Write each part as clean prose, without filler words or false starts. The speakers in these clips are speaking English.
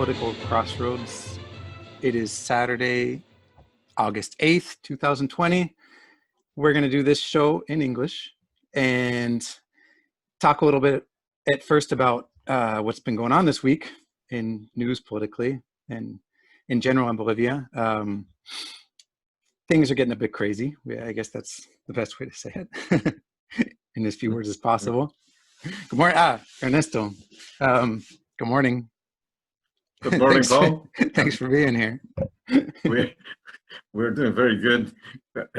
political crossroads. It is Saturday, August 8th, 2020. We're going to do this show in English and talk a little bit at first about what's been going on this week in news politically and in general in Bolivia. Things are getting a bit crazy. I guess that's the best way to say it in as few words as possible. Good morning, Ernesto. Good morning. Good morning, Paul. Thanks for being here. We're doing very good.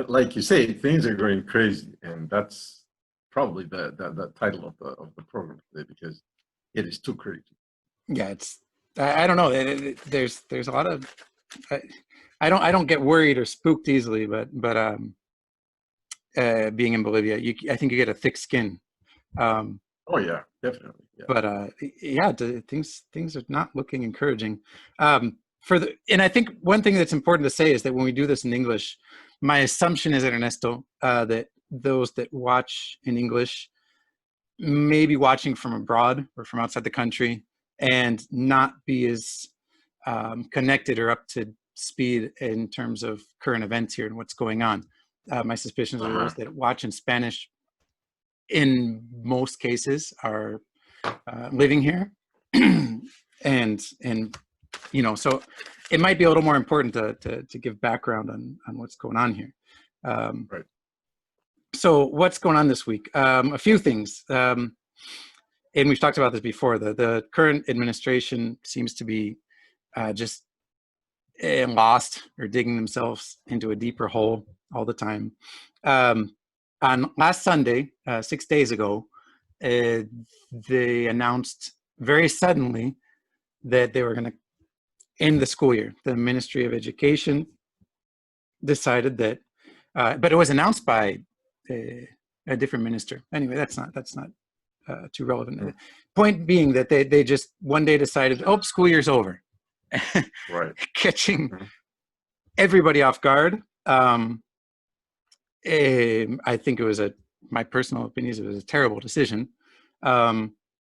Like you say, things are going crazy, and that's probably the title of the program today, because it is too crazy. Yeah, it's I don't know. There's a lot of I don't get worried or spooked easily, but being in Bolivia, I think you get a thick skin. Oh yeah, definitely. Yeah. But yeah, things are not looking encouraging. And I think one thing that's important to say is that when we do this in English, my assumption is, Ernesto, that those that watch in English may be watching from abroad or from outside the country and not be as connected or up to speed in terms of current events here and what's going on. My suspicions are those that watch in Spanish, in most cases, are living here, and you know, so it might be a little more important to give background on what's going on here. Right. So what's going on this week? A few things, and we've talked about this before. The current administration seems to be just lost or digging themselves into a deeper hole all the time. On last Sunday, 6 days ago, they announced very suddenly that they were going to end the school year. The Ministry of Education decided that, but it was announced by a different minister. Anyway, that's not too relevant. Point being that they just one day decided, oh, school year's over. Right. Catching everybody off guard. I think it was my personal opinion, it was a terrible decision.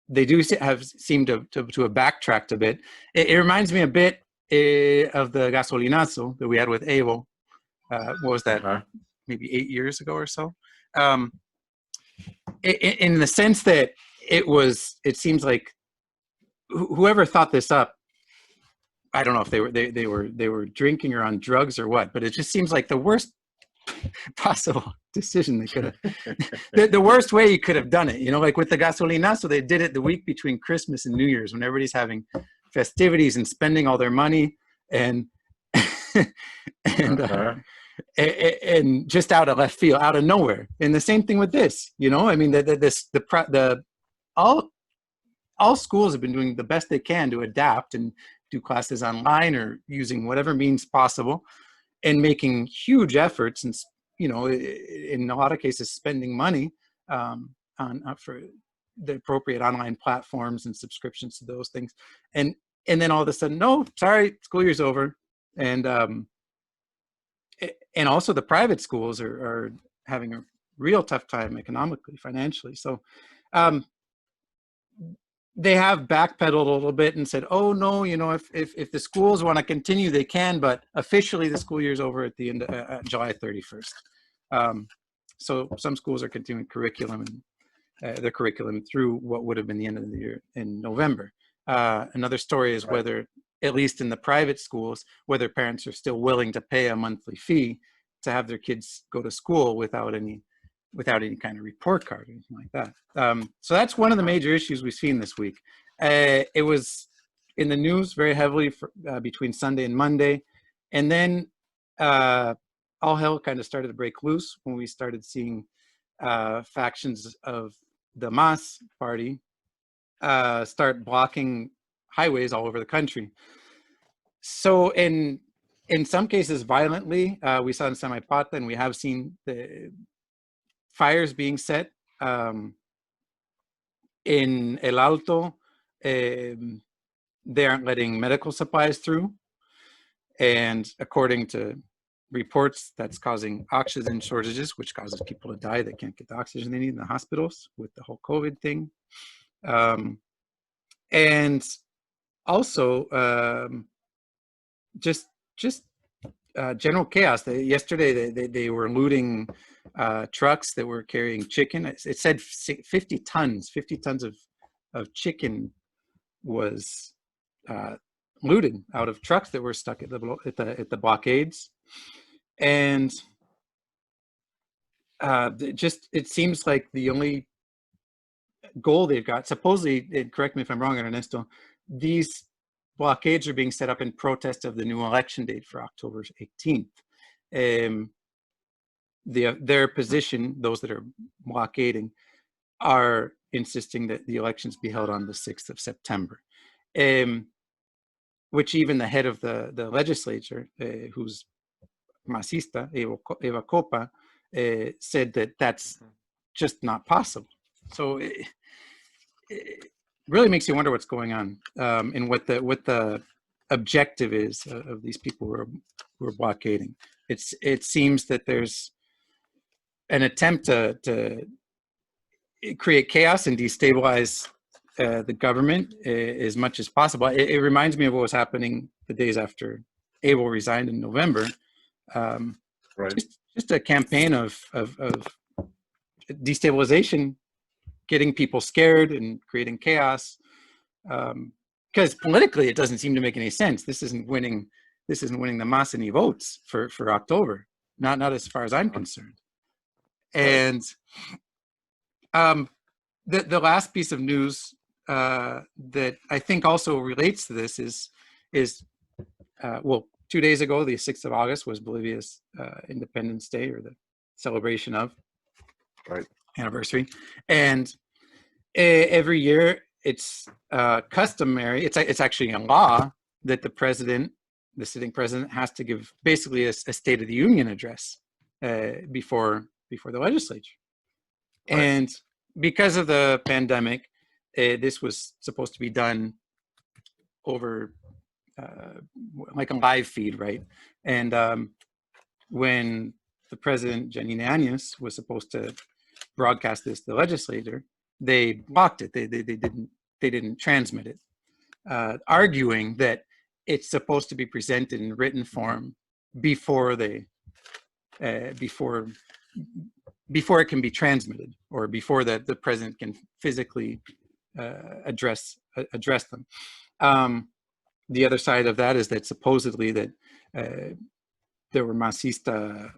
They do seem to have backtracked a bit. It reminds me a bit of the gasolinazo that we had with Evo. What was that? Maybe 8 years ago or so. In the sense that it seems like whoever thought this up, I don't know if they were drinking or on drugs or what, but it just seems like the worst possible decision they could have. the worst way you could have done it, you know, like with the gasolinazo, they did it the week between Christmas and New Year's when everybody's having festivities and spending all their money and and just out of left field, out of nowhere. And the same thing with this, you know, I mean, all schools have been doing the best they can to adapt and do classes online or using whatever means possible, and making huge efforts, and you know, in a lot of cases, spending money for the appropriate online platforms and subscriptions to those things, and then all of a sudden, no, sorry, school year's over, and also the private schools are having a real tough time economically, financially. So they have backpedaled a little bit and said, oh no, you know, if the schools want to continue, they can, but officially the school year is over at the end of July 31st. So some schools are continuing curriculum and their curriculum through what would have been the end of the year in November. Another story is whether, at least in the private schools, whether parents are still willing to pay a monthly fee to have their kids go to school without any kind of report card or anything like that. So that's one of the major issues we've seen this week. It was in the news very heavily between Sunday and Monday. And then all hell kind of started to break loose when we started seeing factions of the MAS party start blocking highways all over the country. So in some cases violently, we saw in Samaipata, and we have seen the fires being set. In El Alto, they aren't letting medical supplies through. And according to reports, that's causing oxygen shortages, which causes people to die that can't get the oxygen they need in the hospitals with the whole COVID thing. And also, just general chaos. Yesterday, they were looting trucks that were carrying chicken. It said 50 tons of chicken was looted out of trucks that were stuck at the blockades, and it seems like the only goal they've got, supposedly, and correct me if I'm wrong, Ernesto, these blockades are being set up in protest of the new election date for October 18th. Their position, those that are blockading, are insisting that the elections be held on the 6th of September, which even the head of the legislature, who's Masista, Eva Copa, said that that's just not possible. So it really makes you wonder what's going on, and what the objective is of these people who are blockading. It seems that there's an attempt to create chaos and destabilize the government as much as possible. It reminds me of what was happening the days after Abel resigned in November. Right. Just a campaign of destabilization, getting people scared and creating chaos. Because politically, it doesn't seem to make any sense. This isn't winning the mass any votes for October. Not as far as I'm concerned. And the last piece of news that I think also relates to this is well, 2 days ago, the 6th of August was Bolivia's Independence Day, or the celebration of anniversary. And every year it's customary, it's actually a law that the sitting president has to give basically a State of the Union address before the legislature. Right. And because of the pandemic, this was supposed to be done over like a live feed, right? And when the president, Jeanine Añez, was supposed to broadcast this to the legislature, they blocked it. They didn't transmit it, arguing that it's supposed to be presented in written form before it can be transmitted, or before the president can physically address them. The other side of that is that supposedly that there were Masista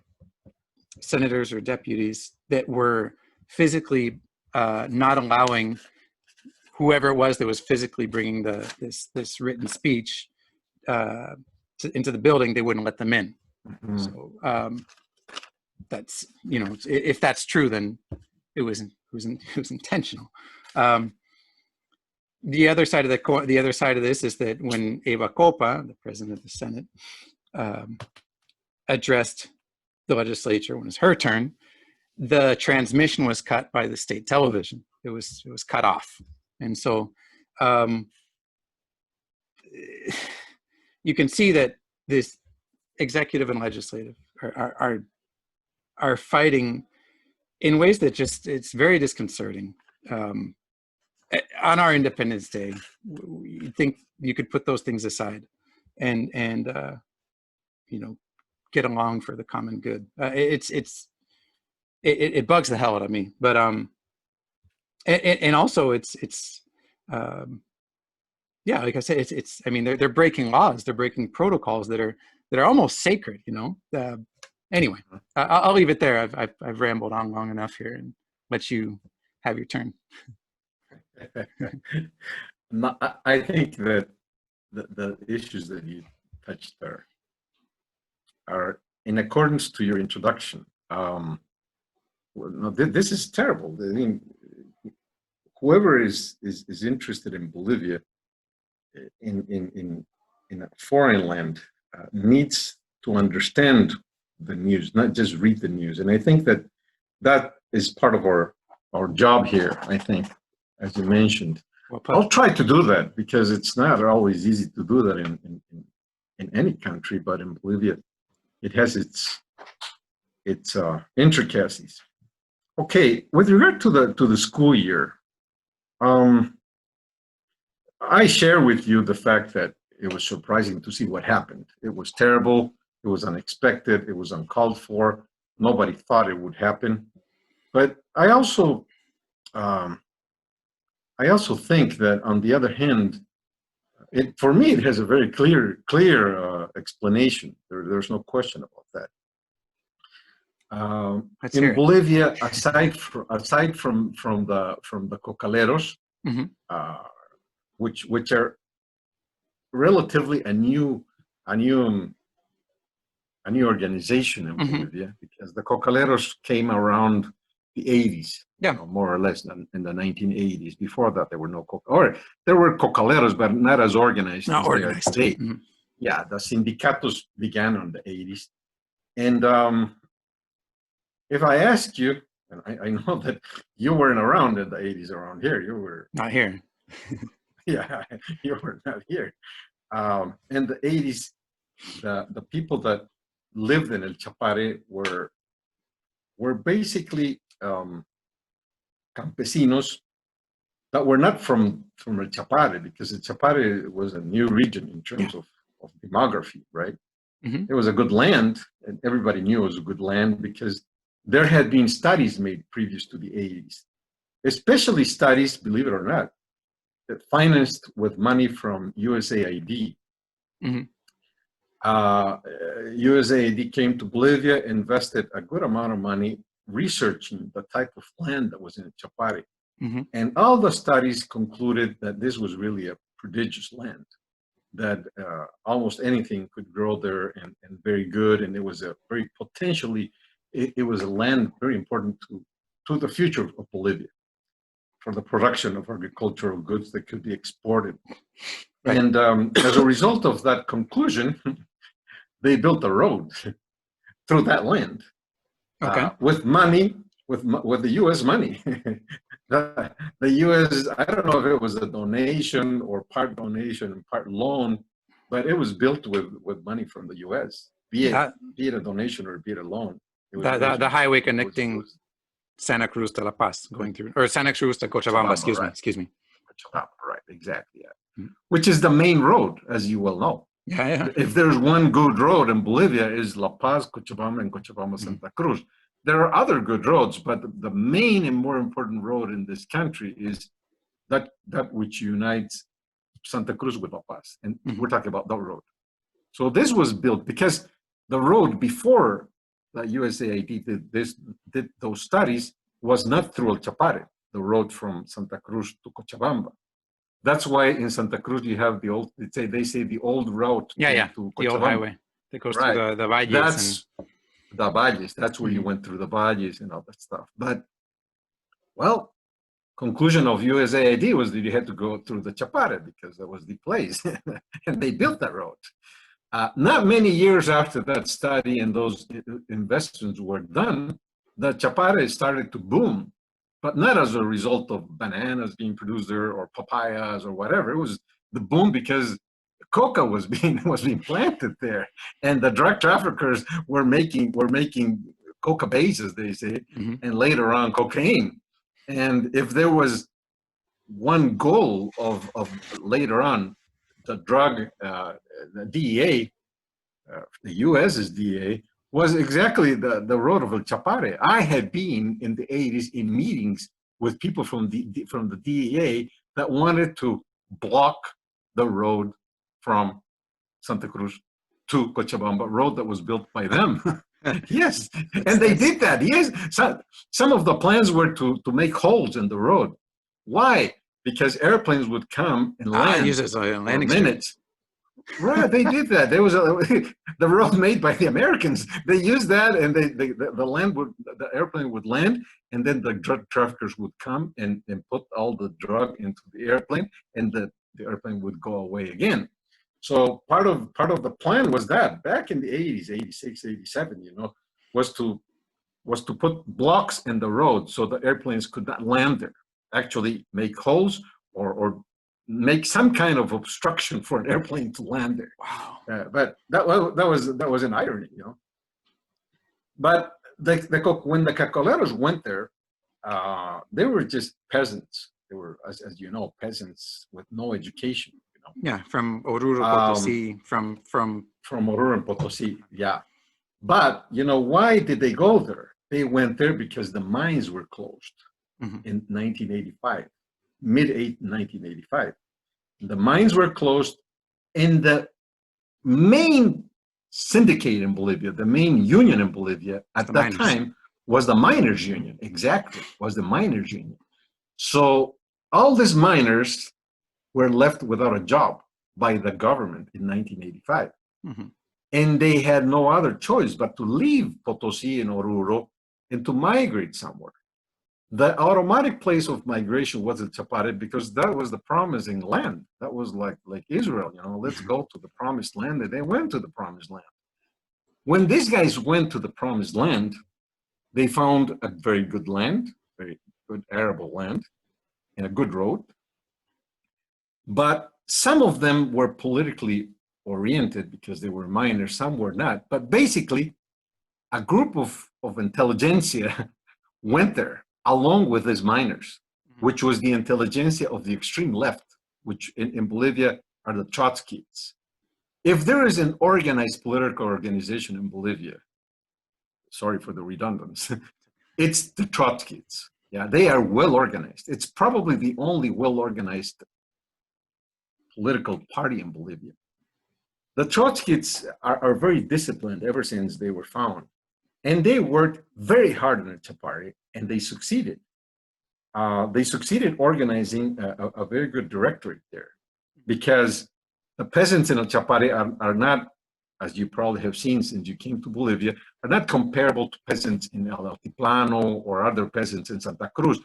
senators or deputies that were physically not allowing whoever it was that was physically bringing this written speech into the building. They wouldn't let them in. Mm-hmm. So that's, if that's true, then it was intentional. The other side of this is that when Eva Copa, the president of the Senate, addressed the legislature when it was her turn, the transmission was cut by the state television. It was cut off, and so you can see that this executive and legislative are fighting in ways that it's very disconcerting. On our Independence Day, you think you could put those things aside and get along for the common good. It bugs the hell out of me, but and also it's yeah, like I said, I mean, they're breaking laws, they're breaking protocols that are almost sacred, Anyway, I'll leave it there. I've rambled on long enough here and let you have your turn. I think that the issues that you touched there are in accordance to your introduction. This is terrible. I mean, whoever is interested in Bolivia in a foreign land needs to understand the news, not just read the news. And I think that is part of our job here, I think, as you mentioned. I'll try to do that, because it's not always easy to do that in any country, but in Bolivia, it has its intricacies. Okay, with regard to the school year, I share with you the fact that it was surprising to see what happened. It was terrible. It was unexpected. It was uncalled for. Nobody thought it would happen. But um, I also think that on the other hand, for me, it has a very clear explanation. There's no question about that. Let's hear In it. Bolivia, aside from the cocaleros, Mm-hmm. which are relatively a new organization in Mm-hmm. Bolivia, because the cocaleros came around the 80s, Yeah. more or less in the 1980s. Before that, there were no or there were cocaleros, but not as organized Not as they are organized. today. Mm-hmm. Yeah, the sindicatos began in the 80s. And if I ask you, and I know that you weren't around in the 80s around here, you were, Not here. yeah, you were not here. In the 80s, the people that lived in El Chapare were basically campesinos that were not from El Chapare, because El Chapare was a new region in terms of demography, right? Mm-hmm. It was a good land, and everybody knew it was a good land because there had been studies made previous to the 80s, especially studies, believe it or not, that financed with money from USAID. Mm-hmm. USAID came to Bolivia, invested a good amount of money researching the type of land that was in Chapare. Mm-hmm. And all the studies concluded that this was really a prodigious land, that almost anything could grow there, and very good. And it was a very potentially, it was a land very important to the future of Bolivia for the production of agricultural goods that could be exported. Right. And as a result of that conclusion, they built a road through that land Okay. with money, with the U.S. money. the U.S. I don't know if it was a donation or part donation and part loan, but it was built with money from the U.S. Be it a donation or be it a loan. It was The highway it connecting was Santa Cruz to La Paz going through, or Santa Cruz to Cochabamba. Excuse me. Excuse me. Cochabamba, right? Exactly. Yeah. Mm. Which is the main road, as you well know. Yeah, yeah. If there's one good road in Bolivia, is La Paz, Cochabamba, and Cochabamba, Santa Cruz. There are other good roads, but the main and more important road in this country is that which unites Santa Cruz with La Paz. And we're talking about that road. So this was built because the road before the USAID did those studies was not through El Chapare, the road from Santa Cruz to Cochabamba. That's why in Santa Cruz you have the old, they say the old route to the old highway that goes through the valles. That's the valles. That's where you went through the valles and all that stuff. But, well, conclusion of USAID was that you had to go through the Chapare because that was the place. And they built that road. Not many years after that study and those investments were done, the Chapare started to boom. But not as a result of bananas being produced there or papayas or whatever. It was the boom because coca was being planted there, and the drug traffickers were making coca bases, they say, and later on cocaine. And if there was one goal of later on the drug, the DEA, the U.S.'s DEA, was exactly the road of El Chapare. I had been in the 80s in meetings with people from the DEA that wanted to block the road from Santa Cruz to Cochabamba, road that was built by them. Yes, and they did that. Yes, some of the plans were to make holes in the road. Why? Because airplanes would come and land use it as a landing minutes. Right, they did that. There was the road made by the Americans. They used that, and the airplane would land, and then the drug traffickers would come and put all the drug into the airplane, and the airplane would go away again. So part of the plan was that back in the 80s, 86, 87, was to put blocks in the road so the airplanes could not land there. Actually, make holes or make some kind of obstruction for an airplane to land there. Wow. But that was an irony, But when the Cacoleros went there, they were just peasants. as you know, peasants with no education. You know, Yeah, from Oruro, um, Potosí, from from Oruro and Potosí. Yeah, but you know, why did they go there? They went there because the mines were closed Mhm. in 1985, mid 1985. The mines were closed, and the main syndicate in Bolivia, the main union in Bolivia It's at the that miners. time was the miners' union. Exactly, was the miners' union. So all these miners were left without a job by the government in 1985. Mhm. And they had no other choice but to leave Potosí and Oruro and to migrate somewhere. The automatic place of migration was the Chapare because that was the promising land. That was like Israel, you know, let's go to the promised land. And they went to the promised land. When these guys went to the promised land, they found a very good land, very good arable land, and a good road. But some of them were politically oriented because they were minors, some were not. But basically, a group of intelligentsia went there along with these miners, which was the intelligentsia of the extreme left, which in Bolivia are the Trotskyists. If there is an organized political organization in Bolivia, sorry for the redundancy, it's the Trotskyists. Yeah, they are well organized. It's probably the only well organized political party in Bolivia. The Trotskyists are very disciplined ever since they were found. And they worked very hard on the Chapare, and they succeeded. They succeeded organizing a very good directorate there because the peasants in El Chapare are not, as you probably have seen since you came to Bolivia, are not comparable to peasants in El Altiplano or other peasants in Santa Cruz.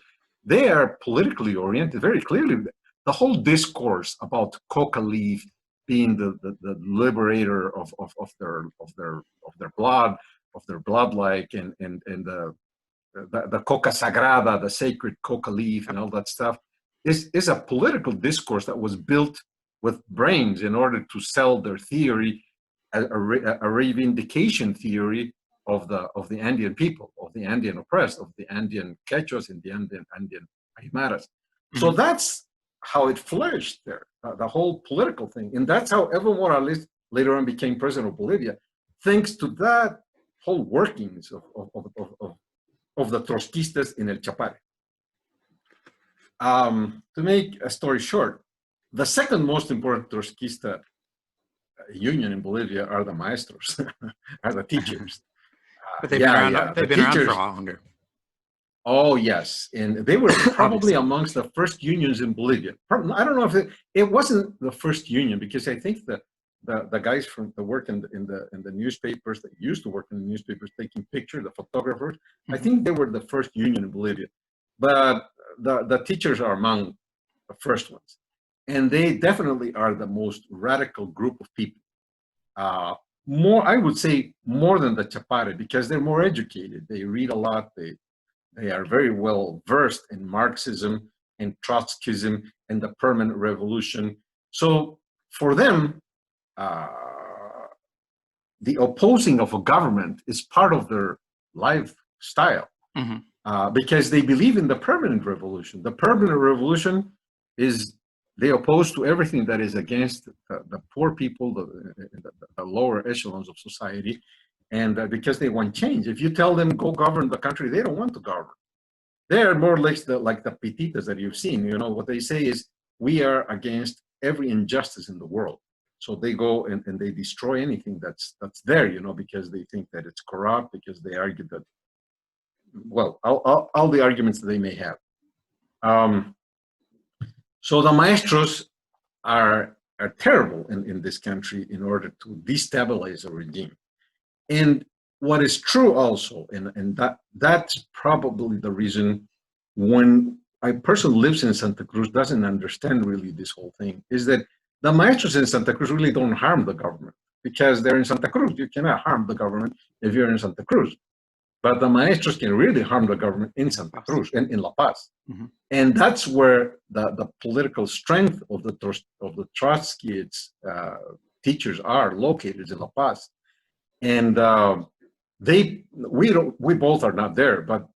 They are politically oriented very clearly. The whole discourse about coca leaf being the liberator of their blood, of their blood-like, and the coca sagrada, the sacred coca leaf, and all that stuff, is a political discourse that was built with brains in order to sell their theory, a reivindication theory of the Andean people, of the Andean oppressed, of the Andean Quechuas and the Andean Aymaras. So Mhm. that's how it flourished there, the whole political thing. And that's how Evo Morales later on became president of Bolivia, thanks to that whole workings of the Trotskistas in El Chapare. To make a story short, the second most important Trotskista union in Bolivia are the maestros, are the teachers. But they've been Yeah, around. yeah, the They've been around for a teachers. while longer. Oh, yes. And they were probably Obviously. amongst the first unions in Bolivia. I don't know if it wasn't the first union, because I think that the guys from the work in the newspapers that used to work in the newspapers taking pictures, the photographers, I Mhm. think they were the first union in Bolivia. But the teachers are among the first ones. And they definitely are the most radical group of people. More, I would say, more than the Chapare, because they're more educated. They read a lot. They are very well versed in Marxism and Trotskyism and the permanent revolution. So for them, uh, the opposing of a government is part of their lifestyle, Mhm. because they believe in the permanent revolution. The permanent revolution is they oppose to everything that is against the poor people, the lower echelons of society, and because they want change. If you tell them go govern the country, they don't want to govern. They're more like the pititas that you've seen. You know, what they say is, we are against every injustice in the world. So they go and they destroy anything that's there, you know, because they think that it's corrupt, because they argue that, well, all the arguments that they may have. So the maestros are terrible in this country in order to destabilize a regime. And what is true also, and that's probably the reason when a person lives in Santa Cruz doesn't understand really this whole thing, is that the maestros in Santa Cruz really don't harm the government because they're in Santa Cruz. You cannot harm the government if you're in Santa Cruz. But the maestros can really harm the government in Santa Cruz and in La Paz. Mhm. And that's where the political strength of the Trotskyists teachers are located, in La Paz. And we both are not there, but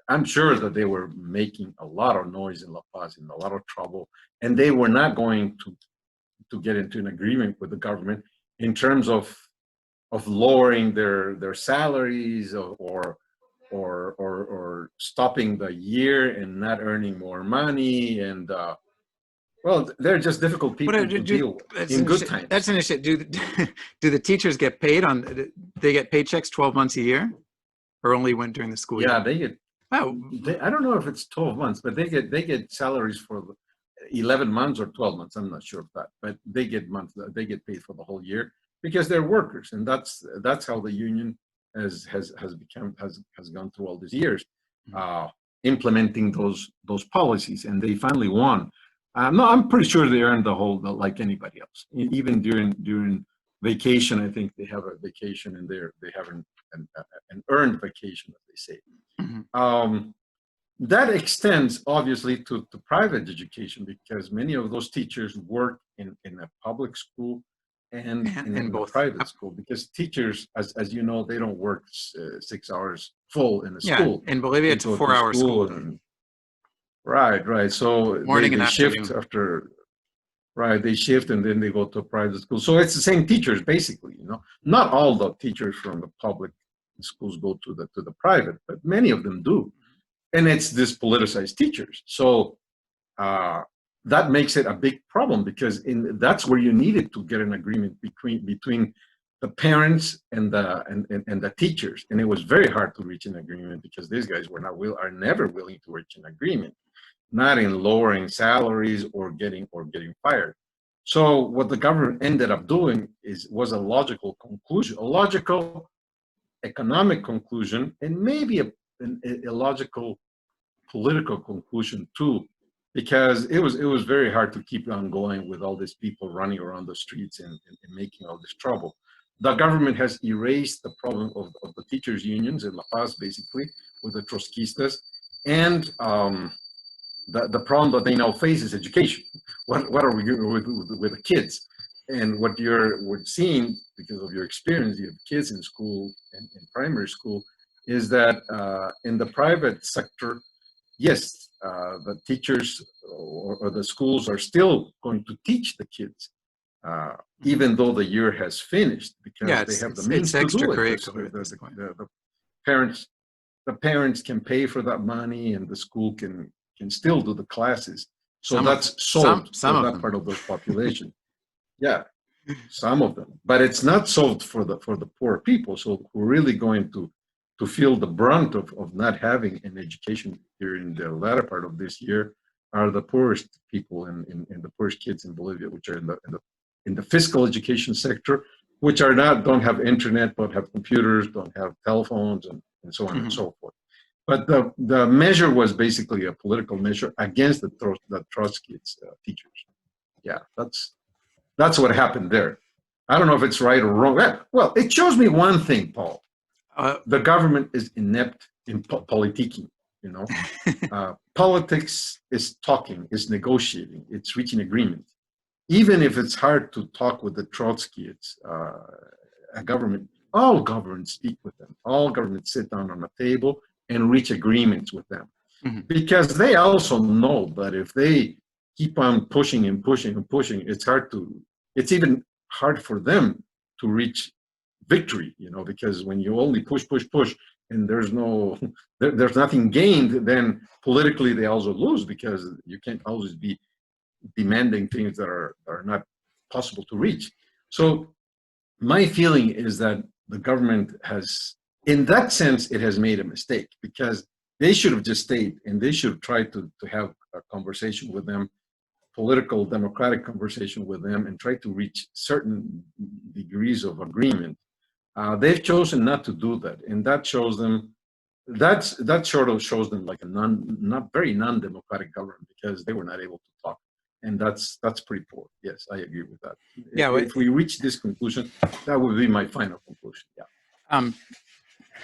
I'm sure that they were making a lot of noise in La Paz, in a lot of trouble, and they were not going to get into an agreement with the government in terms of lowering their salaries, or stopping the year and not earning more money. And well, they're just difficult people to deal with in good times. That's an issue. Do the teachers get paid they get paychecks 12 months a year, or only when during the school year? Yeah, they get. Oh, I don't know if it's 12 months, but they get salaries for 11 months or 12 months. I'm not sure of that, but they get paid for the whole year because they're workers, and that's how the union has gone through all these years, implementing those policies, and they finally won. No, I'm pretty sure they earned the whole, like anybody else. Even during vacation, I think they have a vacation, and they have an earned vacation, as they say. mm-hmm. That extends obviously to private education, because many of those teachers work in a public school and in both private school, because teachers, as you know, they don't work 6 hours full in a school. In Bolivia, it's a 4-hour school. Right. So morning and shift afternoon. after. Right, they shift and then they go to a private school. So it's the same teachers, basically. Not all the teachers from the public schools go to the private, but many of them do. And it's this politicized teachers. So that makes it a big problem, because that's where you needed to get an agreement between the parents and the teachers. And it was very hard to reach an agreement, because these guys are never willing to reach an agreement, not in lowering salaries or getting fired. So what the government ended up doing was a logical conclusion, a logical economic conclusion, and maybe a logical political conclusion too, because it was very hard to keep on going with all these people running around the streets and making all this trouble. The government has erased the problem of the teachers' unions in La Paz, basically, with the Trotskistas, and the problem that they now face is education. What are we doing with the kids? And what you're seeing, because of your experience, you have kids in school and in primary school, is that in the private sector, yes, the teachers or the schools are still going to teach the kids, even though the year has finished, because they have the means to do it. The parents can pay for that money, and the school can still do the classes. So that's solved for that part of the population. Yeah, some of them, but it's not solved for the poor people. So we're really going to feel the brunt of not having an education during the latter part of this year are the poorest people and the poorest kids in Bolivia, which are in the physical education sector, which don't have internet, but have computers, don't have telephones, and so on and so forth. But the measure was basically a political measure against the Trotskyist teachers. Yeah, that's what happened there. I don't know if it's right or wrong. Well, it shows me one thing, Paul. The government is inept in politicking. Politics is talking, is negotiating, it's reaching agreement. Even if it's hard to talk with the Trotskyists, all governments speak with them. All governments sit down on a table and reach agreements with them. Mm-hmm. Because they also know that if they keep on pushing and pushing and pushing, it's even hard for them to reach victory, because when you only push, and there's nothing gained, then politically they also lose, because you can't always be demanding things that are not possible to reach. So my feeling is that the government has, in that sense, it has made a mistake, because they should have just stayed, and they should have tried to have a conversation with them, political, democratic conversation with them, and try to reach certain degrees of agreement. They've chosen not to do that, and that shows them, that sort of shows them like a not very non-democratic government, because they were not able to talk, and that's pretty poor. Yes, I agree with that. Yeah, if we reach this conclusion, that would be my final conclusion. Yeah.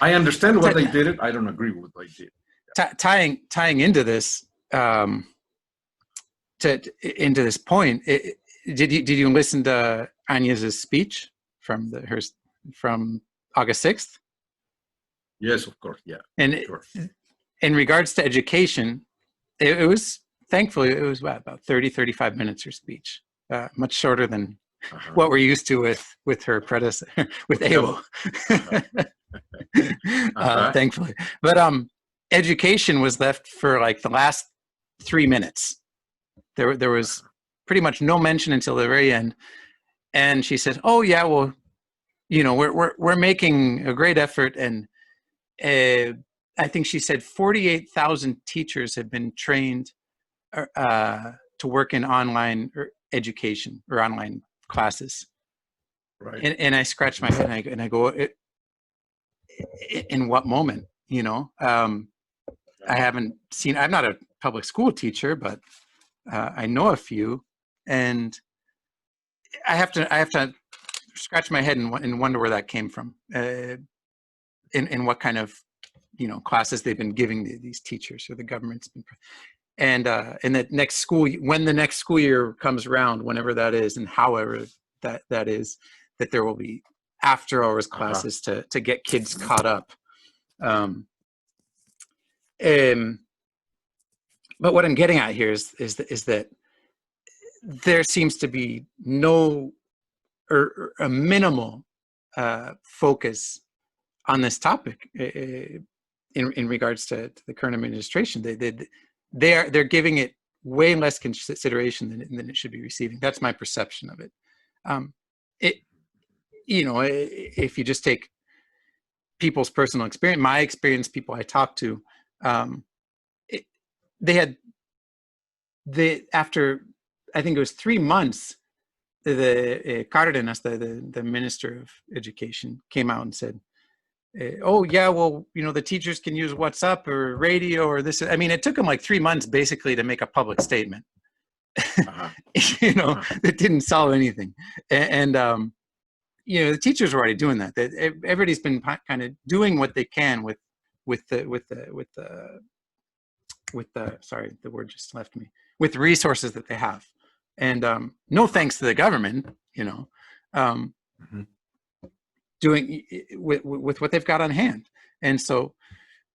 I understand what they did. I don't agree with what they did. Yeah. Tying into this, into this point, did you listen to Añez's speech from August 6th? Yes, of course. Yeah. And sure. in regards to education, it was, thankfully, it was about 30, 35 minutes her speech, much shorter than what we're used to with her predecessor, with Abel. Thankfully. But education was left for like the last 3 minutes. There was pretty much no mention until the very end. And she said, "Oh yeah, well, you know, we're making a great effort." And I think she said 48,000 teachers have been trained to work in online education or online classes. Right. And I scratch my head and I go, in what moment? You know, I haven't seen. I'm not a public school teacher, but I know a few, and I have to scratch my head and wonder where that came from. In what kind of, you know, classes they've been giving these teachers, or the government's been. And that next school, when the next school year comes around, whenever that is, and however that is, that there will be after hours classes to get kids caught up. But what I'm getting at here is that there seems to be no or a minimal focus on this topic in regards to the current administration. They're giving it way less consideration than it should be receiving. That's my perception of it. You know, if you just take people's personal experience, my experience, people I talked to, after, I think it was 3 months, the Cárdenas, the Minister of Education, came out and said, "Oh yeah, well, you know, the teachers can use WhatsApp or radio or this." I mean, it took him like 3 months basically to make a public statement. You know, it didn't solve anything. And you know, the teachers were already doing that. Everybody's been kind of doing what they can with the sorry, the word just left me, with resources that they have. And no thanks to the government, you know, doing with what they've got on hand. And so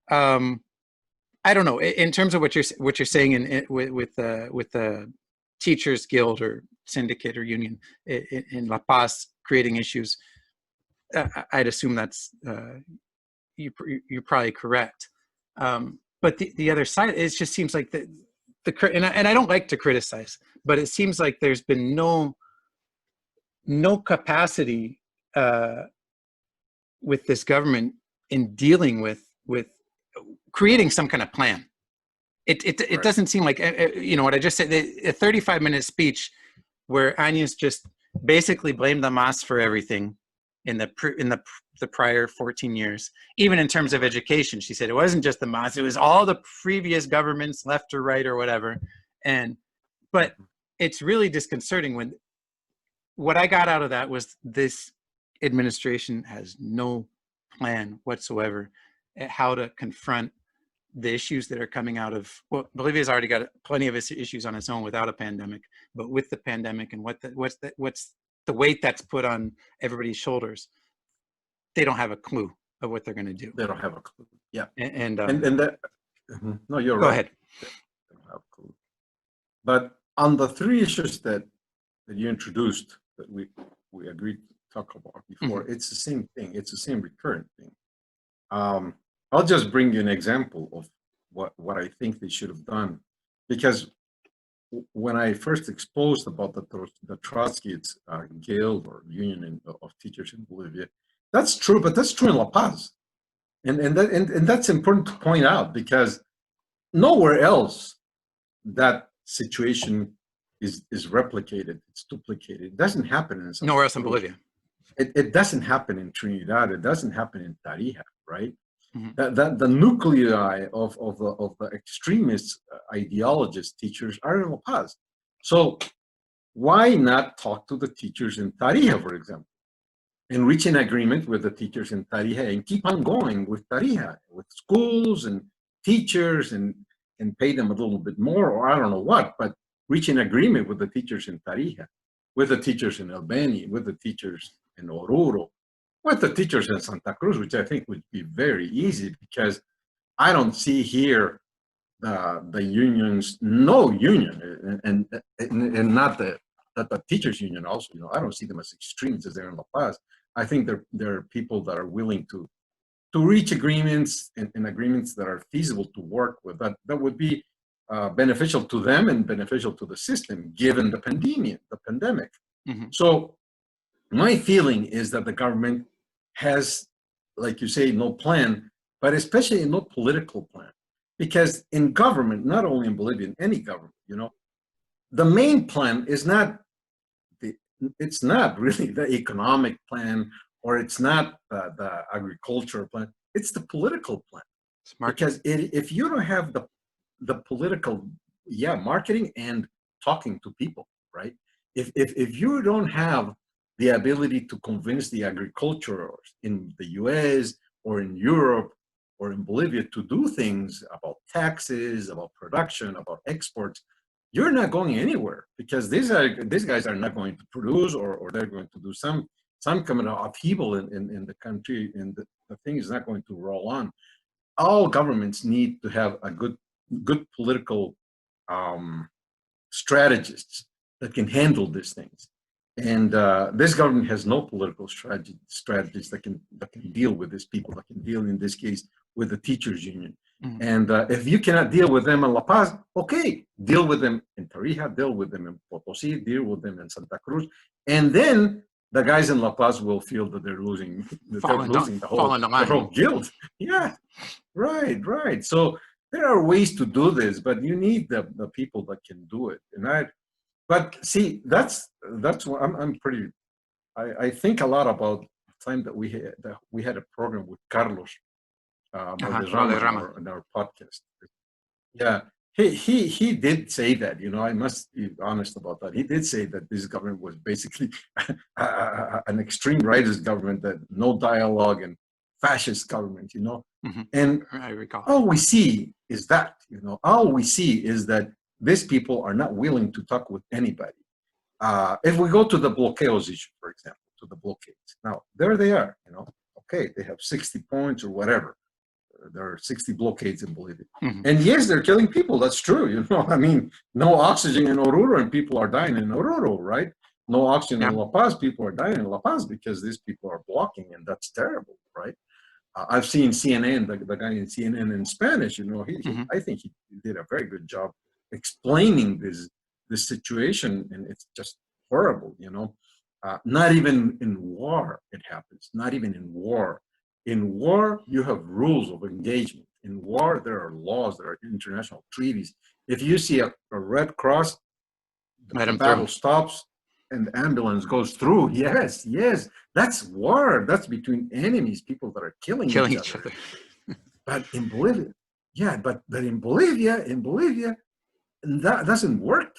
I don't know, in terms of what you're saying with the Teachers Guild or syndicate or union in La Paz creating issues, I'd assume that's you're probably correct. But the other side, it just seems like and I don't like to criticize, but it seems like there's been no capacity with this government in dealing with creating some kind of plan. It doesn't seem like, you know, what I just said, a 35-minute speech where Añez just basically blamed the MAS for everything in the prior 14 years. Even in terms of education, she said it wasn't just the MAS, it was all the previous governments, left or right or whatever. But it's really disconcerting when what I got out of that was this administration has no plan whatsoever at how to confront the issues that are coming out of, well, Bolivia's already got plenty of its issues on its own without a pandemic, but with the pandemic and what's the weight that's put on everybody's shoulders, they don't have a clue of what they're going to do. They don't have a clue. Yeah. And that, no, you're go right. ahead. They don't have a clue. But on the three issues that you introduced, that we agreed to talk about before, it's the same thing. It's the same recurrent thing. I'll just bring you an example of what I think they should have done, because when I first exposed about the Trotsky's Guild or Union of Teachers in Bolivia, that's true, but that's true in La Paz, and that's important to point out, because nowhere else that situation is replicated, it's duplicated. It doesn't happen in nowhere else in Bolivia. It doesn't happen in Trinidad. It doesn't happen in Tarija, right? The nuclei of the extremist ideologist teachers are in La Paz. So why not talk to the teachers in Tarija, for example, and reach an agreement with the teachers in Tarija and keep on going with Tarija, with schools and teachers, and pay them a little bit more, or I don't know what, but reach an agreement with the teachers in Tarija, with the teachers in Albany, with the teachers in Oruro, with the teachers in Santa Cruz, which I think would be very easy, because I don't see here the unions, no union, and not the teachers union also. I don't see them as extremes as they're in La Paz. I think they're people that are willing to reach agreements and agreements that are feasible to work with, that would be beneficial to them and beneficial to the system, given the pandemic. Mm-hmm. So my feeling is that the government has, like you say, no plan, but especially no political plan. Because in government, not only in Bolivia, in any government, the main plan is not it's not really the economic plan, or it's not the agricultural plan. It's the political plan. Smart. Because if you don't have the political, marketing and talking to people, right? If you don't have the ability to convince the agriculturers in the US or in Europe or in Bolivia to do things about taxes, about production, about exports, you're not going anywhere, because these guys are not going to produce, or they're going to do some kind of upheaval in the country, and the thing is not going to roll on. All governments need to have a good political strategists that can handle these things. And this government has no political strategies that can deal with these people, that can deal, in this case, with the teachers union. Mm-hmm. And if you cannot deal with them in La Paz, okay, deal with them in Tarija, deal with them in Potosí, deal with them in Santa Cruz, and then the guys in La Paz will feel that they're losing the whole guild. Yeah, right. So there are ways to do this, but you need the people that can do it. But see, that's what I'm pretty. I think a lot about the time that we had a program with Carlos Valderrama in our podcast. Yeah, he did say that. I must be honest about that. He did say that this government was basically an extreme rightist government, that no dialogue, and fascist government. Mm-hmm. And I recall. all we see is that. All we see is that these people are not willing to talk with anybody. If we go to the blockades issue, for example, to the blockades, now there they are. Okay, they have 60 points or whatever. There are 60 blockades in Bolivia. Mm-hmm. And yes, they're killing people. That's true. I mean, no oxygen in Oruro, and people are dying in Oruro, right? No oxygen in La Paz, people are dying in La Paz because these people are blocking, and that's terrible, right? I've seen CNN, the guy in CNN in Spanish, Mm-hmm. I think he did a very good job explaining this situation, and it's just horrible, Not even in war it happens, not even in war. In war, you have rules of engagement. In war, there are laws, there are international treaties. If you see a Red Cross, the battle stops and the ambulance goes through. Yes, that's war. That's between enemies, people that are killing each other. But in Bolivia, but in Bolivia, that doesn't work,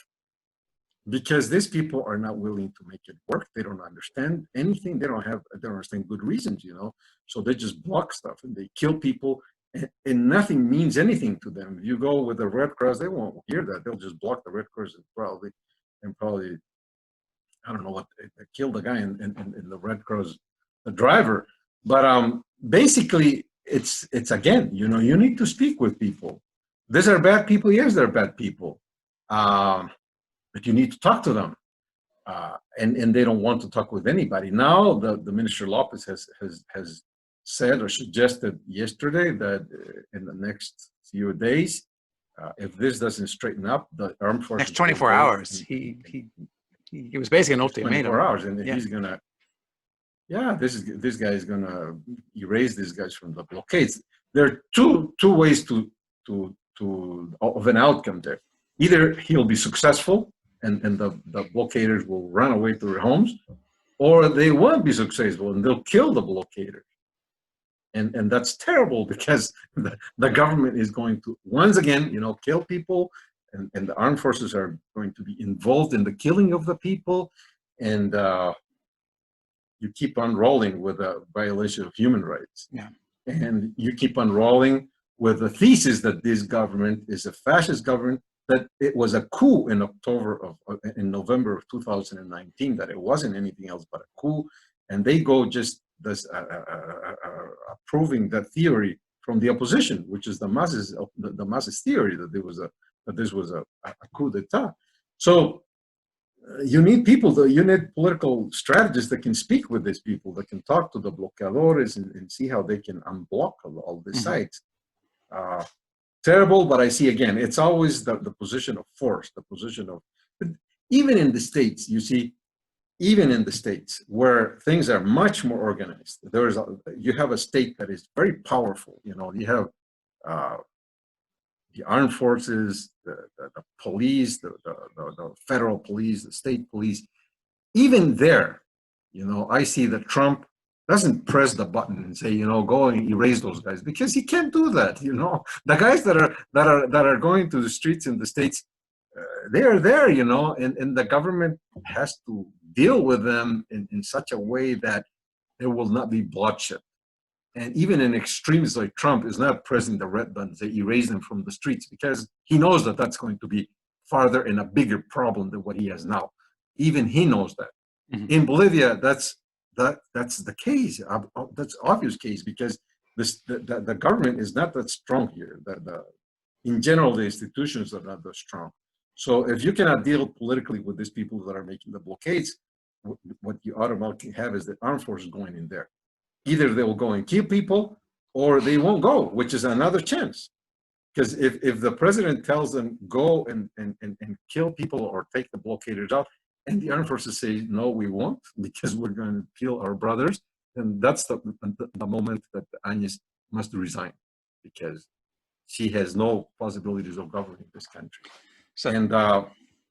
because these people are not willing to make it work. They don't understand anything. They don't understand good reasons, So they just block stuff and they kill people, and nothing means anything to them. If you go with the Red Cross, they won't hear that. They'll just block the Red Cross and probably I don't know what, they killed the guy in the Red Cross, the driver. But basically, it's again, you need to speak with people. These are bad people. Yes, they're bad people. But you need to talk to them, and they don't want to talk with anybody. Now, the Minister Lopez has said or suggested yesterday that in the next few days, if this doesn't straighten up, the armed forces next 24 hours. He was basically an ultimatum. 24 hours, and he's gonna. Yeah, this guy is gonna erase these guys from the blockades. There are two ways of an outcome there. Either he'll be successful, and the blockaders will run away to their homes, or they won't be successful and they'll kill the blockaders. And that's terrible, because the government is going to, once again, kill people, and the armed forces are going to be involved in the killing of the people, and you keep on rolling with a violation of human rights. Yeah. And you keep on rolling with the thesis that this government is a fascist government, that it was a coup in November of 2019, that it wasn't anything else but a coup, and they go just approving that theory from the opposition, which is the masses theory that this was a coup d'état. So you need people, you need political strategists that can speak with these people, that can talk to the bloqueadores and see how they can unblock all these sites. Terrible, but I see again, it's always the position of force, the position of, even in the States, you see, even in the States where things are much more organized, you have a state that is very powerful. You know, you have the armed forces, the police, the federal police, the state police. Even there, you know, I see that Trump doesn't press the button and say, you know, go and erase those guys, because he can't do that. You know, the guys that are going to the streets in the States, they are there, you know, and the government has to deal with them in such a way that there will not be bloodshed. And even an extremist like Trump is not pressing the red button to erase them from the streets, because he knows that that's going to be farther and a bigger problem than what he has now. Even he knows that. In Bolivia, that's the case. That's obvious case, because the government is not that strong here. In general, the institutions are not that strong. So if you cannot deal politically with these people that are making the blockades, what you automatically have is the armed forces going in there. Either they will go and kill people, or they won't go, which is another chance. Because if the president tells them go and kill people or take the blockaders out, and the armed forces say, no, we won't, because we're going to kill our brothers, then that's the moment that Añez must resign, because she has no possibilities of governing this country. So, and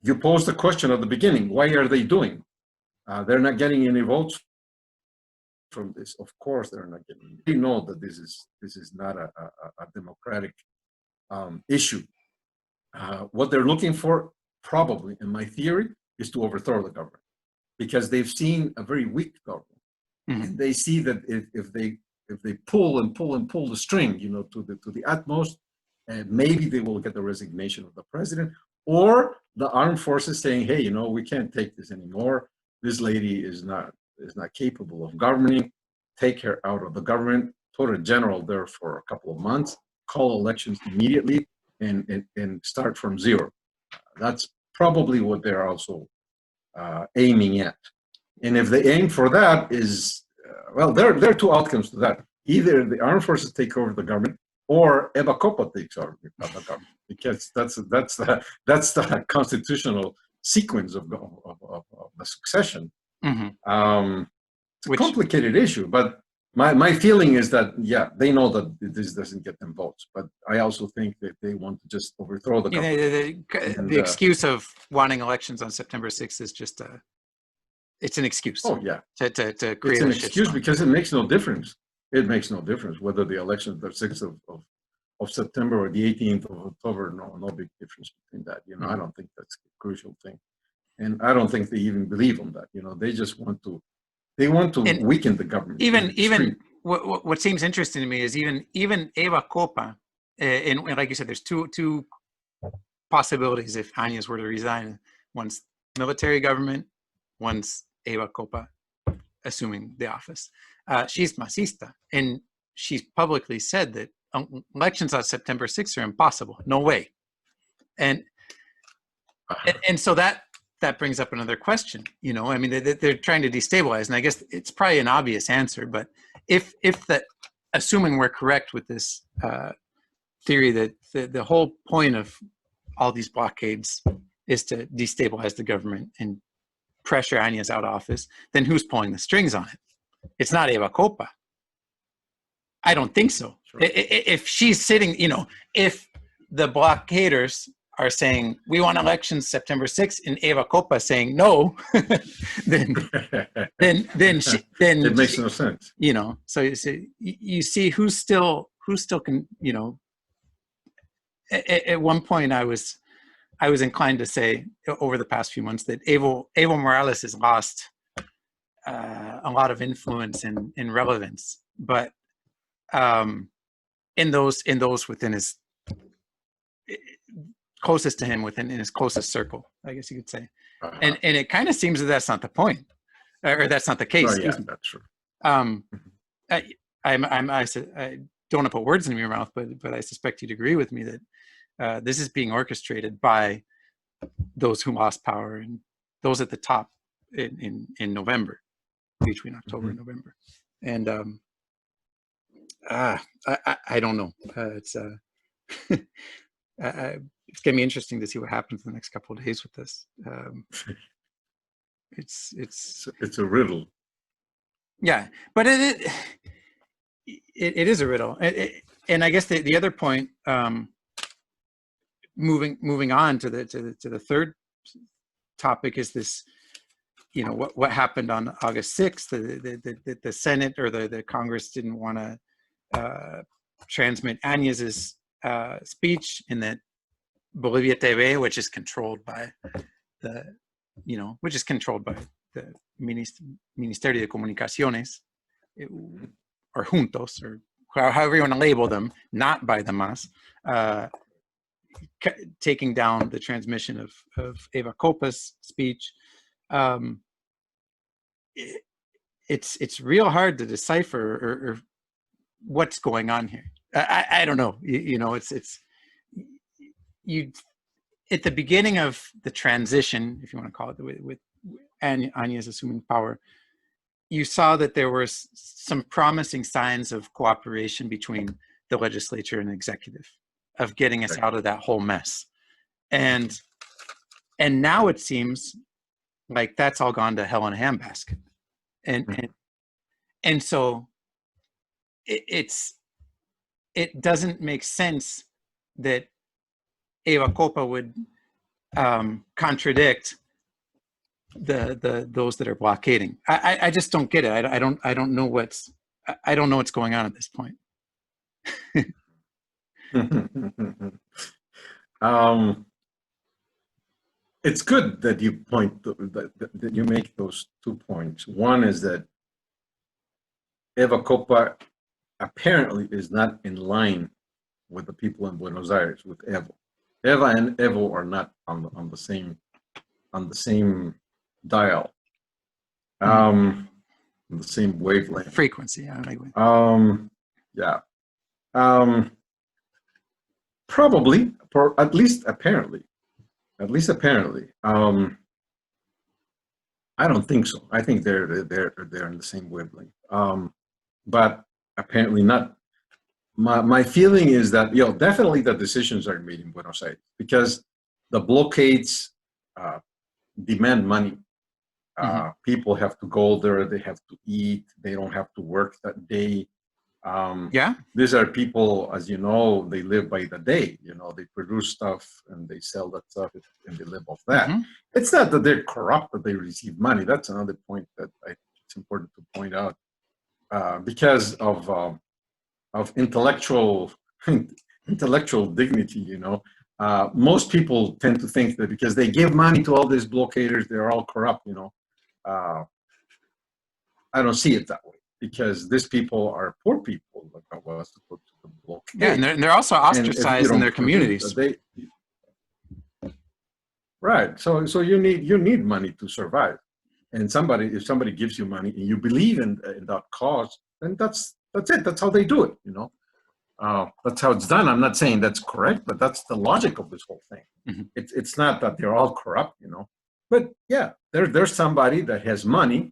you posed the question at the beginning, why are they doing? They're not getting any votes from this. Of course they're not getting. We know that this is not a democratic issue. What they're looking for, probably, in my theory, is to overthrow the government, because they've seen a very weak government. And they see that if they pull and pull and pull the string, you know, to the utmost, maybe they will get the resignation of the president, or the armed forces saying, hey, you know, we can't take this anymore. This lady is not capable of governing. Take her out of the government, put a general there for a couple of months, call elections immediately, and start from zero. That's probably what they're also aiming at. And if they aim for that, well, there are two outcomes to that. Either the armed forces take over the government, or Eva Copa takes over the government, because that's the constitutional sequence of the succession. It's a complicated issue, but my feeling is that, yeah, they know that this doesn't get them votes, but I also think that they want to just overthrow the government. The excuse of wanting elections on September 6th is just it's an excuse. Oh yeah, to create an excuse, because it makes no difference. It makes no difference whether the election the 6th of September or the 18th of October. No big difference between that. You know, I don't think that's a crucial thing, and I don't think they even believe on that. You know, they just want to. They want to weaken the government. Even what seems interesting to me is even Eva Copa, and like you said, there's two possibilities if Añez were to resign. One's military government, one's Eva Copa assuming the office. She's masista, and she's publicly said that elections on September 6th are impossible. No way. And so that brings up another question. You know, I mean, they're trying to destabilize, and I guess it's probably an obvious answer, but if assuming we're correct with this theory that the whole point of all these blockades is to destabilize the government and pressure Añez out of office, then who's pulling the strings on it? It's not Eva Copa. I don't think so. Sure. If she's sitting, you know, if the blockaders are saying we want elections September 6th, and Eva Copa saying no, then it makes no sense. You know, so you see who's still can, you know. At one point, I was inclined to say over the past few months that Evo Morales has lost a lot of influence and relevance, but in those within his closest to him, within in his closest circle, I guess you could say, and it kind of seems that that's not the point, or that's not the case. Oh, yeah, that's true. don't want to put words in your mouth, but I suspect you'd agree with me that this is being orchestrated by those who lost power and those at the top in November, between October and November. And I don't know. It's going to be interesting to see what happens in the next couple of days with this. It's a riddle. Yeah, but it is a riddle. And I guess the other point, moving on to the third topic, is this, what happened on August 6th. The Senate or the Congress didn't want to transmit Añez's speech in that Bolivia TV, which is controlled by the Ministerio de Comunicaciones, or Juntos, or however you want to label them, not by the MAS, taking down the transmission of Eva Copa's speech. It's real hard to decipher or what's going on here. I don't know. It's you at the beginning of the transition, if you want to call it, with Añez assuming power, you saw that there were some promising signs of cooperation between the legislature and executive, of getting us out of that whole mess. And now it seems like that's all gone to hell in a handbasket. And so it doesn't make sense that Eva Copa would contradict those that are blockading. I just don't get it. I don't know what's going on at this point. It's good that you that you make those 2 points. One is that Eva Copa apparently is not in line with the people in Buenos Aires, with Evo. Eva and Evo are not on the same dial, on the same wavelength, frequency. Yeah. Probably, or at least apparently. I don't think so. I think they're in the same wavelength. But apparently not. My feeling is that definitely the decisions are made in Buenos Aires, because the blockades demand money. People have to go there, they have to eat, they don't have to work that day. These are people, as you know, they live by the day. They produce stuff and they sell that stuff and they live off that. It's not that they're corrupt, that they receive money. That's another point that I think it's important to point out, because of intellectual dignity. Most people tend to think that because they give money to all these blockaders, they're all corrupt. I don't see it that way, because these people are poor people that was to put to the blockade. Yeah, and they're also ostracized in their communities. Right. So you need money to survive. And if somebody gives you money and you believe in that cause, then that's it. That's how they do it. That's how it's done. I'm not saying that's correct, but that's the logic of this whole thing. It's not that they're all corrupt, But yeah, there's somebody that has money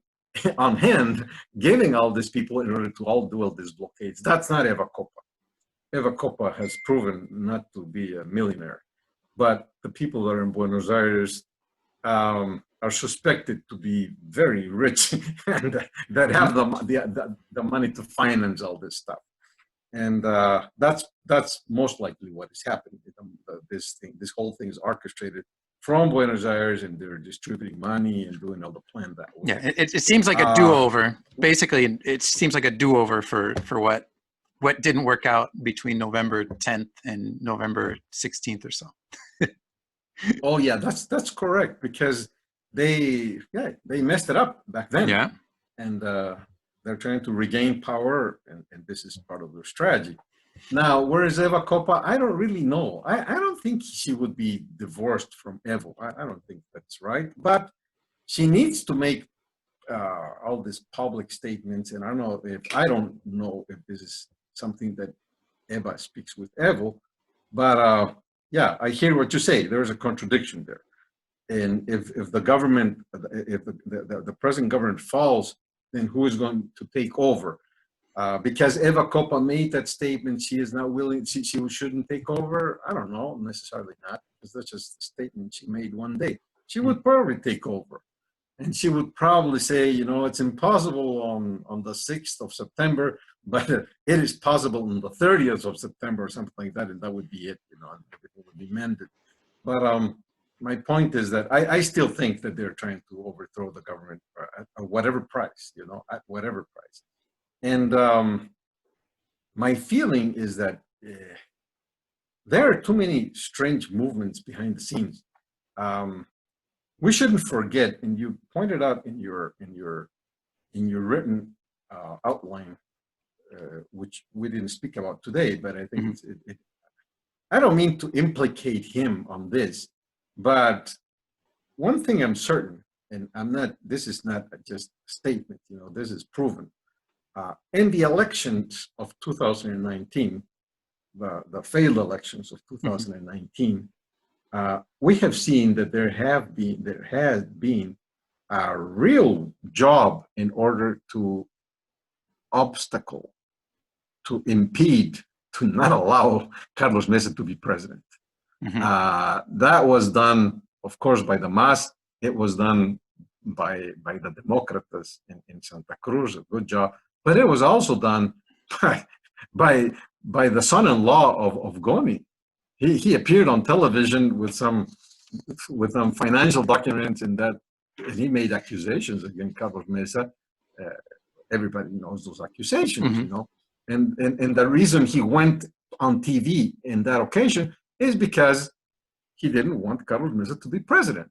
on hand giving all these people in order to all do all these blockades. That's not Eva Copa. Eva Copa has proven not to be a millionaire, but the people that are in Buenos Aires are suspected to be very rich and that have the money to finance all this stuff. And that's most likely what is happening. This whole thing is orchestrated from Buenos Aires, and they're distributing money and doing all the plan that way. Yeah, it seems like a do-over. Basically, it seems like a do-over for what didn't work out between November 10th and November 16th or so. Oh yeah, that's correct, because they messed it up back then. Yeah, and they're trying to regain power, and this is part of their strategy. Now, where is Eva Copa? I don't really know. I don't think she would be divorced from Evo. I don't think that's right. But she needs to make all these public statements, and I don't know if this is something that Eva speaks with Evo. But yeah, I hear what you say. There's a contradiction there. And if the government, if the present government falls, then who is going to take over? Because Eva Copa made that statement, she is not willing, she shouldn't take over. I don't know, necessarily not, because that's just a statement she made one day. She would probably take over. And she would probably say, you know, it's impossible on the 6th of September, but it is possible on the 30th of September or something like that, and that would be it, you know, and everything would be mended. But my point is that I still think that they're trying to overthrow the government at whatever price, you know, at whatever price. And my feeling is that there are too many strange movements behind the scenes. We shouldn't forget, and you pointed out in your written outline, which we didn't speak about today, but I think I don't mean to implicate him on this, but one thing I'm certain, and this is not just a statement, you know, this is proven. In the elections of 2019, the failed elections of 2019, we have seen that there has been a real job in order to obstacle, to impede, to not allow Carlos Mesa to be president. That was done, of course, by the MAS. It was done by the Demócratas in Santa Cruz, a good job. But it was also done by the son-in-law of Goni. He appeared on television with some financial documents, and he made accusations against Carlos Mesa. Everybody knows those accusations, you know. And the reason he went on TV in that occasion is because he didn't want Carlos Mesa to be president.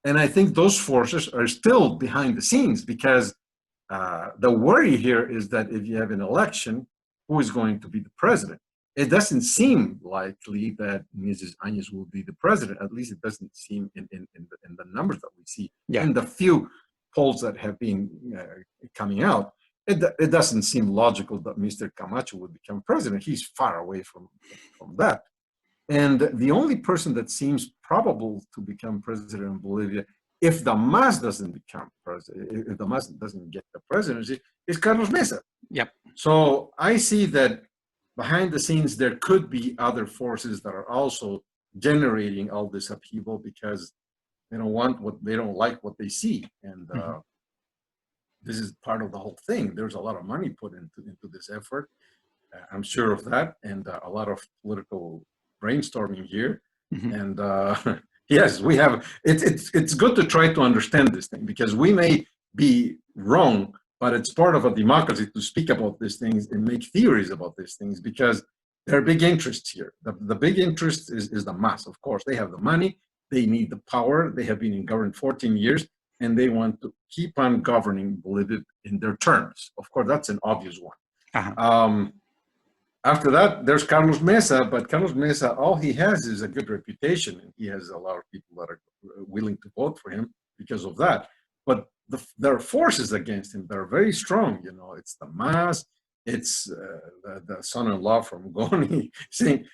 And I think those forces are still behind the scenes, because the worry here is that if you have an election, who is going to be the president? It doesn't seem likely that Mrs. Añez will be the president. At least it doesn't seem in the numbers that we see. In the few polls that have been coming out, it doesn't seem logical that Mr. Camacho would become president. He's far away from that. And the only person that seems probable to become president in Bolivia, if the MAS doesn't become president, if the MAS doesn't get the presidency, is Carlos Mesa. So I see that behind the scenes, there could be other forces that are also generating all this upheaval because they don't like what they see. And this is part of the whole thing. There's a lot of money put into this effort. I'm sure of that. And a lot of political brainstorming here. And yes, we have, it's good to try to understand this thing, because we may be wrong, but it's part of a democracy to speak about these things and make theories about these things, because there are big interests here. The big interest is the MAS, of course. They have the money, they need the power, they have been in government 14 years, and they want to keep on governing Bolivia in their terms. Of course, that's an obvious one. After that, there's Carlos Mesa, but Carlos Mesa, all he has is a good reputation, and he has a lot of people that are willing to vote for him because of that. But there are forces against him that are very strong. You know, it's the MAS, it's the son-in-law from Goni, saying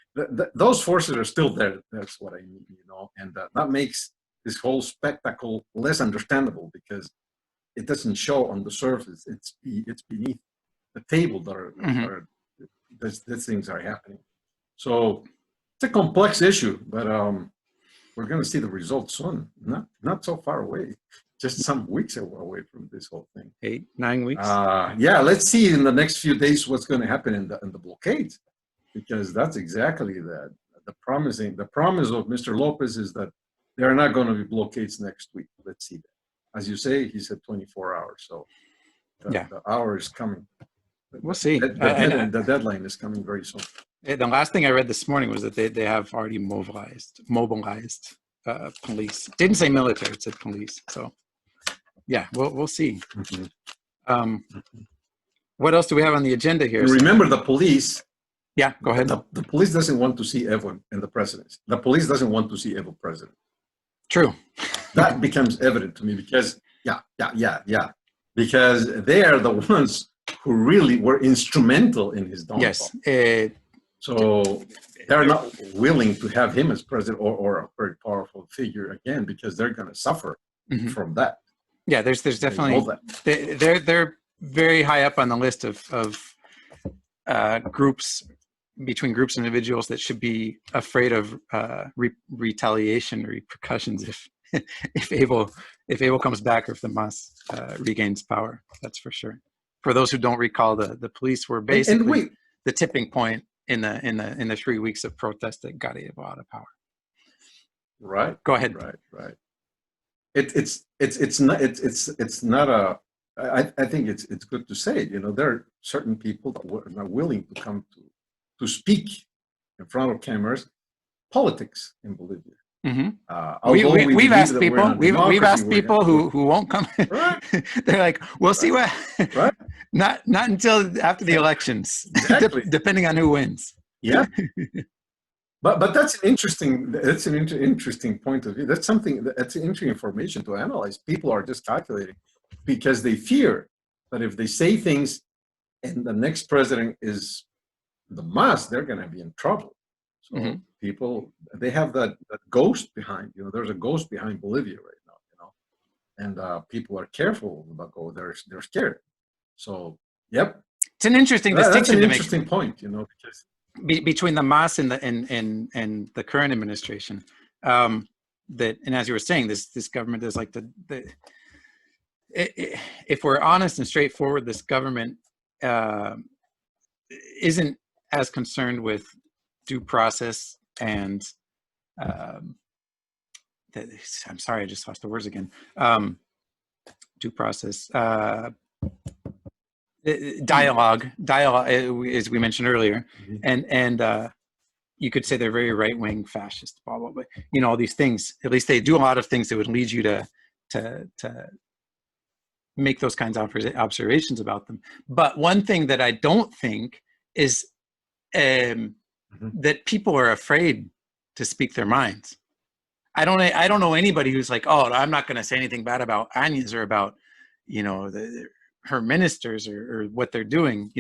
those forces are still there. That's what I mean, you know, and that makes this whole spectacle less understandable, because it doesn't show on the surface. It's beneath the table that these things are happening. So it's a complex issue, but we're going to see the results soon. Not so far away, just some weeks away from this whole thing. 8-9 weeks. Yeah, let's see in the next few days what's going to happen in the blockades, because that's exactly that. The promise of Mr. Lopez is that there are not going to be blockades next week. Let's see that. As you say, he said 24 hours, so the hour is coming. We'll see. The deadline is coming very soon. The last thing I read this morning was that they have already mobilized police. Didn't say military, it said police. So yeah, we'll see. What else do we have on the agenda here? Remember, the police. Yeah, go ahead. The police doesn't want to see Evo in the presidency. The police doesn't want to see Evo president. True. That becomes evident to me, because because they are the ones who really were instrumental in his downfall. Yes. So they're not willing to have him as president or a very powerful figure again because they're going to suffer from that. Yeah, there's definitely they're very high up on the list of groups, between groups and individuals, that should be afraid of retaliation or repercussions if Abel comes back, or if the Mas regains power. That's for sure. For those who don't recall, the police were basically the tipping point in the 3 weeks of protest that got Abel out of power. Right. Go ahead. Right. It's not a. I think it's good to say. There are certain people that are not willing to come to speak in front of cameras politics in Bolivia. We've asked people. We've asked people who won't come. Right. They're like, we'll see what. Right. Not until after the elections. Exactly. Depending on who wins. Yeah. But that's an interesting point of view. That's interesting information to analyze. People are just calculating because they fear that if they say things and the next president is the Mas, they're going to be in trouble. So people, they have that ghost behind. There's a ghost behind Bolivia right now. And people are careful about go. They're scared. So yep, it's an interesting distinction. That's an interesting point. Because between the Mas and the current administration, that, and as you were saying, this government is like if we're honest and straightforward, this government isn't as concerned with due process and I'm sorry, I just lost the words again. Due process, dialogue, as we mentioned earlier, and you could say they're very right-wing fascist, blah blah blah. All these things. At least they do a lot of things that would lead you to make those kinds of observations about them. But one thing that I don't think is that people are afraid to speak their minds. I don't know anybody who's like, oh, I'm not going to say anything bad about Añez or about her ministers or what they're doing,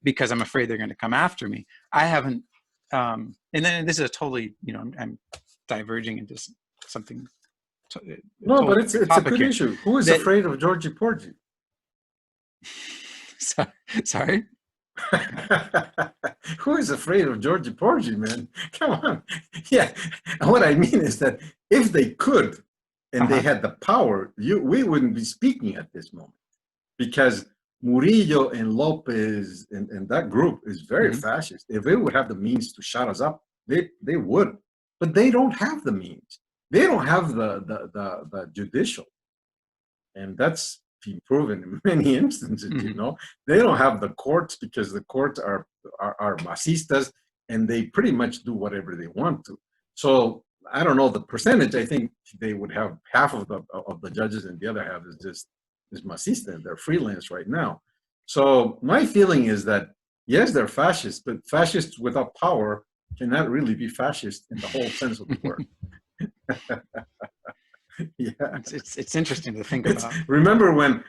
because I'm afraid they're going to come after me. I haven't, and then this is a totally, I'm diverging into something. No, but it's a good issue. Who is afraid of Georgie Porgy? Sorry? Who is afraid of Georgie Porgy, man? Come on. Yeah. And what I mean is that if they could and they had the power, we wouldn't be speaking at this moment. Because Murillo and Lopez and that group is very fascist. If they would have the means to shut us up, they would. But they don't have the means. They don't have the judicial. And that's been proven in many instances, They don't have the courts because the courts are masistas and they pretty much do whatever they want to. So I don't know the percentage. I think they would have half of the judges and the other half is masista. They're freelance right now. So my feeling is that, yes, they're fascists, but fascists without power cannot really be fascist in the whole sense of the word. Yeah, it's interesting to think about. Remember when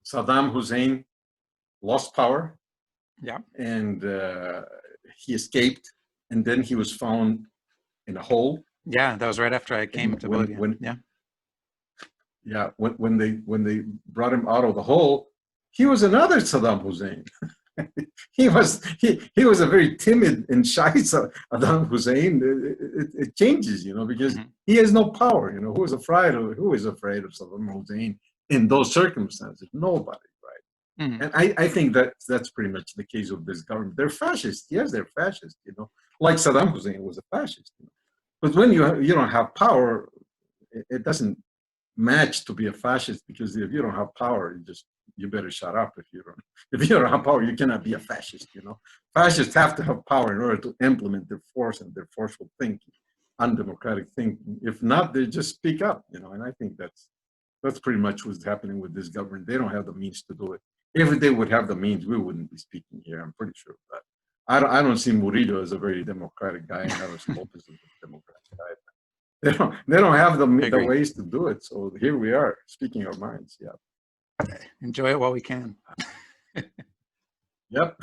Saddam Hussein lost power? Yeah, and he escaped, and then he was found in a hole. Yeah, that was right after I came to Bolivia. When they brought him out of the hole, he was another Saddam Hussein. He was a very timid and shy Saddam Hussein. It changes, because he has no power. Who is afraid of Saddam Hussein in those circumstances? Nobody, right? And I think that's pretty much the case of this government. They're fascist. Yes, they're fascist. Like Saddam Hussein was a fascist. But when you don't have power, it doesn't match to be a fascist, because if you don't have power, you better shut up. If you don't have power, you cannot be a fascist. Fascists have to have power in order to implement their force and their forceful thinking, undemocratic thinking. If not, they just speak up. And I think that's pretty much what's happening with this government. They don't have the means to do it. If they would have the means, we wouldn't be speaking here. I'm pretty sure of that. I don't see Murillo as a very democratic guy, and I don't see Lopez as a democratic guy. They don't have the ways to do it. So here we are speaking our minds. Yeah. Enjoy it while we can. Yep.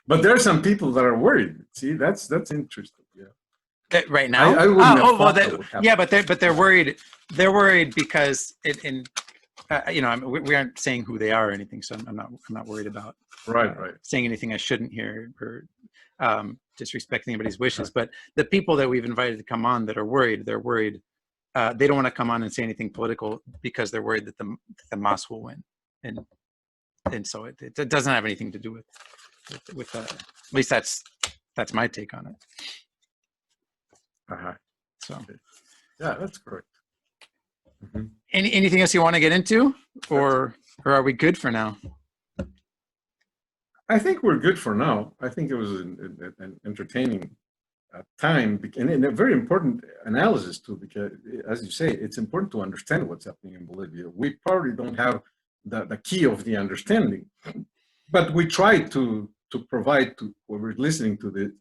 But there are some people that are worried. See, that's interesting. Yeah. Right now? I wouldn't have Well, thought that would happen. yeah, but they're worried. They're worried because you know, I mean, we aren't saying who they are or anything, so I'm not worried about Right. saying anything I shouldn't hear or disrespecting anybody's wishes. But the people that we've invited to come on that are worried, they're worried. They don't want to come on and say anything political because they're worried that the Hamas will win, and so it doesn't have anything to do with at least that's my take on it. So yeah, that's correct. Anything else you want to get into, or are we good for now? I think we're good for now. I think it was an entertaining time and a very important analysis too, because as you say, it's important to understand what's happening in Bolivia. We probably don't have the key of the understanding, but we try to provide to whoever's listening to this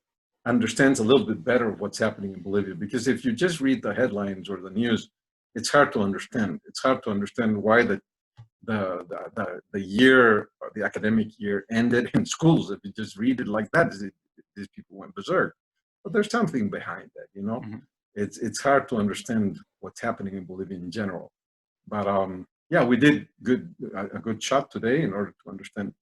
understands a little bit better of what's happening in Bolivia. Because if you just read the headlines or the news, it's hard to understand. It's hard to understand why the year, or the academic year, ended in schools. If you just read it like that, these people went berserk. But there's something behind that, you know. It's hard to understand what's happening in Bolivia in general. But yeah, we did a good shot today in order to understand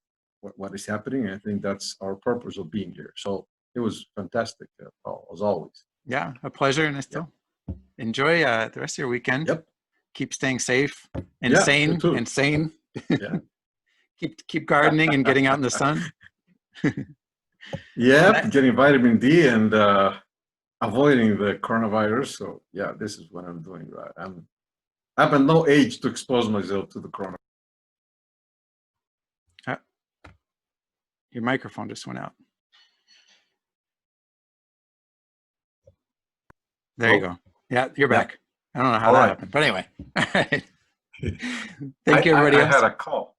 what is happening. I think that's our purpose of being here. So it was fantastic, Paul, as always. Yeah, a pleasure, and still enjoy the rest of your weekend. Yep. Keep staying safe and sane. Yeah. keep gardening and getting out in the sun. Yeah, getting vitamin D and avoiding the coronavirus. So yeah, this is what I'm doing. Right, I'm at no age to expose myself to the coronavirus. Your microphone just went out. There you go. Yeah, you're back. I don't know how that happened, but anyway. Thank you, everybody else. I had a call.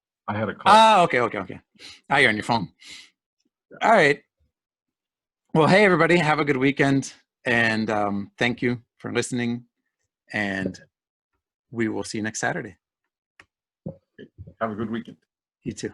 Ah, okay. You're on your phone. All right. Well, hey, everybody, have a good weekend. And thank you for listening. And we will see you next Saturday. Have a good weekend. You too.